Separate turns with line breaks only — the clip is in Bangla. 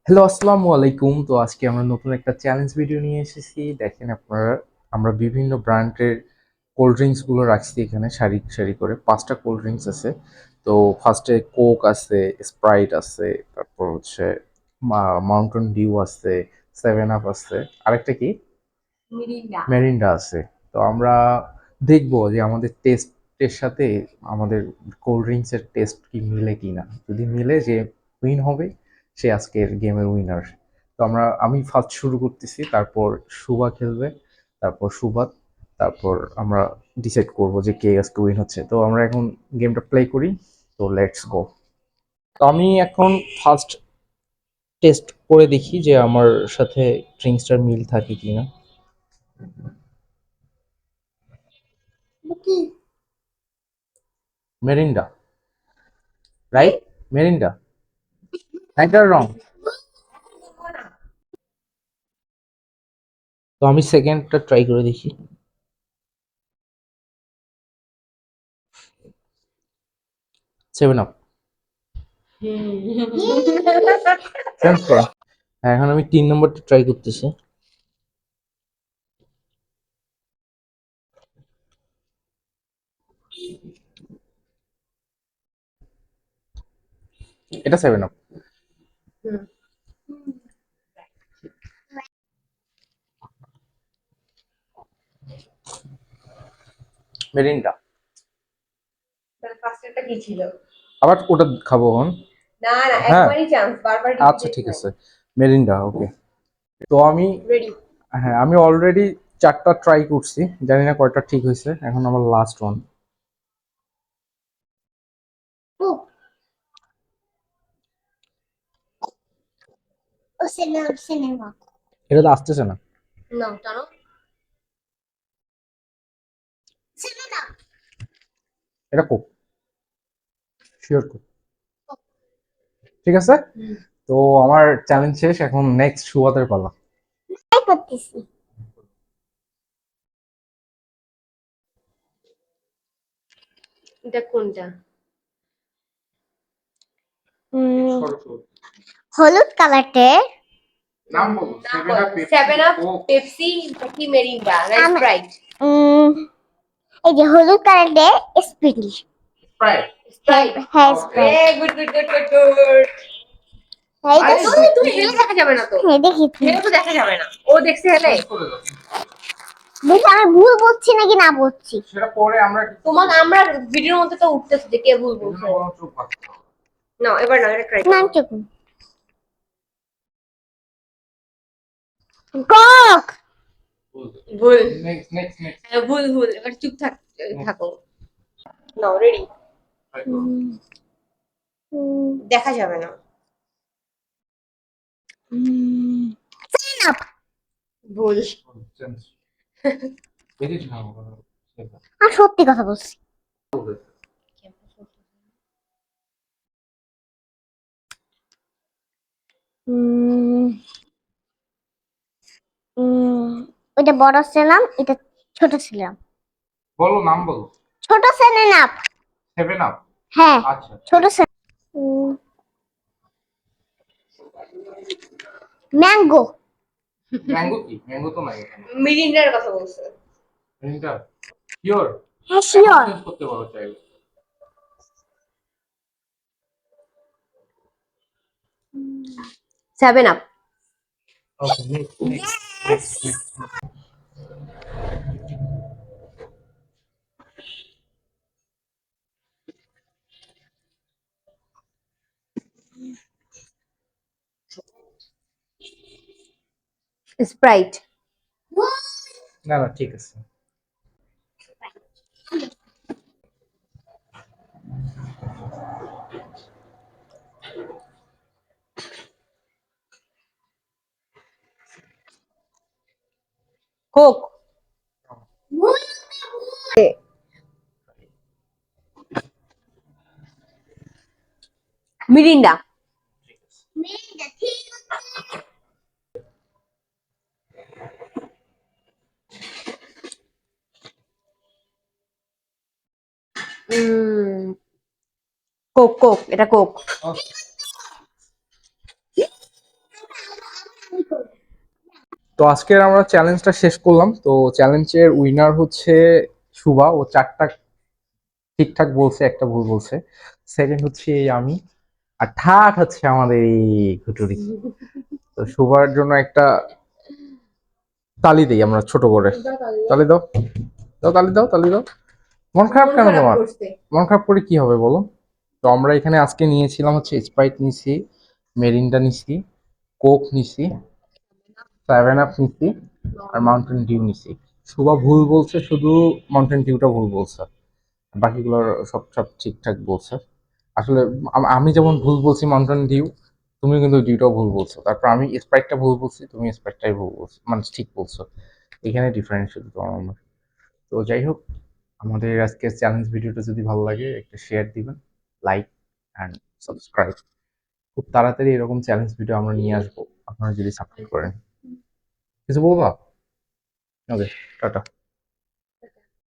হ্যালো, আসসালামু আলাইকুম। তো আজকে আমরা নতুন একটা চ্যালেঞ্জ ভিডিও নিয়ে এসেছি। দেখেন আপনারা, আমরা বিভিন্ন ব্র্যান্ডের কোল্ড ড্রিঙ্কস গুলো রাখছি এখানে সারি সারি করে। ৫টা কোল্ড ড্রিঙ্কস আছে। তো ফার্স্টে কোক আছে, স্প্রাইট আছে, তারপর হচ্ছে মাউন্টেন ডিউ আছে, সেভেন আপ আছে, আরেকটা কি মেরিন্ডা আছে। তো আমরা দেখবো যে আমাদের টেস্টের সাথে আমাদের কোল্ড ড্রিঙ্কস এর টেস্ট কি মিলে কিনা। যদি মিলে, যে উইন হবে সে আজকের গেমের উইনার। তো আমি ফার্স্ট শুরু করতেছি, তারপর সুবা খেলবে, তারপর সুবাত, তারপর আমরা ডিসাইড করব যে কে আজকে উইন হচ্ছে। তো আমরা এখন গেমটা প্লে করি। তো লেটস গো। তো আমি এখন ফার্স্ট টেস্ট করে দেখি যে আমার সাথে ড্রিঙ্কসটার মিল থাকে কিনা। Mirinda, right? মেরিন্ডা, রাইট আর রং? তো আমি সেকেন্ডটা ট্রাই করে দেখি। Seven up. চেঞ্জ করা। হ্যাঁ, এখন আমি 3 নম্বরটা ট্রাই করতেছি। এটা সেভেন আপ। মেরিন্ডা।
ফার্স্টেরটা কি ছিল?
আবার ওটা খাবো এখন?
না না,
হ্যাঁ,
একবারই চান্স, বারবার
আচ্ছা
রিপিটেড
ঠিক
নাই।
আছে। মেরিন্ডা, ওকে। তো আমি,
রেডি?
হ্যাঁ, আমি অলরেডি 4টা ট্রাই করছি, জানি না কয়টা ঠিক হয়েছে। এখন আমার লাস্ট ওয়ান।
ও সিনেমা সিনেমা।
এটা তো আসতেছে না।
না টানো। সিনেমা।
এটা কোক, শিওর কোক। ঠিক আছে। তো আমার চ্যালেঞ্জ শেষ, এখন নেক্সট সুয়াতের পালা।
ট্রাই করতেছি। এটা কোনটা? হলুদ কালারের।
নাম বলো।
নাম
7
বল।
Up, Pepsi,
7 up,
Coke.
Pepsi, নাকি মেরিন্ডা, না
আম-
স্প্রাইট?
উম, এই যে হলুদ কালারের স্প্রিংলি।
স্প্রাইট।
স্প্রাইট।
হ্যাঁ,
এ
Sprite.
Good good good good good.
এই
আরে
তো
তুমি হেলে দেখা যাবে না তো।
হ্যাঁ, দেখেছি।
হেলে তো দেখা যাবে না। ও দেখছে হেলে।
দেখি আমি ভুল বলছি নাকি না বলছি।
সেটা পরে আমরা
তোমাকে আমরা ভিডিওর মধ্যে তো উঠতেছে যে কে ভুল বলছে।
চুপ থাকতে হবে।
না এবার না, এটা ট্রাই
না
করো।
চুপ। কক।
ভুল।
Next next next.
ভুল ভুল, এবার চুপ থাকো। নাও রেডি? দেখা যাবে না।
সিনাপ।
ভুল।
বেরিয়েছে না।
আর সত্যি কথা বলছি। উম, ওইটা বড় সিনাপ, এটা ছোট সিনাপ।
বলো, নাম বলো।
ছোট সিনাপ।
7 আপ।
হ্যাঁ,
আচ্ছা,
ছোট সিনাপ। ম্যাঙ্গো।
ম্যাঙ্গো কি? ম্যাঙ্গো তো নাই এখানে।
মিরিন্ডার কথা বলছে।
এটা পিওর।
হ্যাঁ,
এখন
শিওর।
চেঞ্জ করতে পারো চাইলে।
7 আপ।
ওকে, নেক্সট নেক্সট নেক্সট।
স্প্রাইট।
না না, ঠিক আছে।
কোক। মিরিন্ডা।
ঠিক আছে।
উম, কোক কোক, এটা কোক।
ওকে। তো আজকের আমরা চ্যালেঞ্জটা শেষ করলাম। তো চ্যালেঞ্জের উইনার হচ্ছে শুভা, ও 4টা ঠিকঠাক বলছে, একটা ভুল বলছে। সেকেন্ড হচ্ছে এই আমি, আর থার্ড হচ্ছে আমাদের এই ঘুটুরি। তো শুভার জন্য একটা তালি দেই আমরা ছোট করে। তালি দাও, দাও তালি দাও, তালি দাও। মন খারাপ কেন তোমার? মন খারাপ করে কি হবে বলো? তো আমরা এখানে আজকে নিয়েছিলাম হচ্ছে স্প্রাইট নিছি, মেরিন্ডা নিছি, কোক নিছি, 7 আপ নিছি, আর মাউন্টেন ডিউ নিছি। শুভা ভুল বলছে, শুধু মাউন্টেন ডিউটা ভুল বলছে, বাকিগুলো সব সব ঠিকঠাক বলছে। আসলে আমি যেমন ভুল বলছি মাউন্টেন ডিউ, তুমি কিন্তু ডিউটাও ভুল বলছো। তারপর আমি স্প্রাইটটা ভুল বলছি, তুমি স্প্রাইটটাই ভুল বলছো, মানে ঠিক বলছো। এখানে ডিফারেন্স শুধু তোমার আমার। তো যাই হোক, আমাদের আজকের চ্যালেঞ্জ ভিডিওটা যদি ভালো লাগে একটা শেয়ার দিবেন, লাইক অ্যান্ড সাবস্ক্রাইব। খুব তাড়াতাড়ি এরকম চ্যালেঞ্জ ভিডিও আমরা নিয়ে আসবো, আপনারা যদি সাপোর্ট করেন। কিছু বলবা? ওকে, টাটা।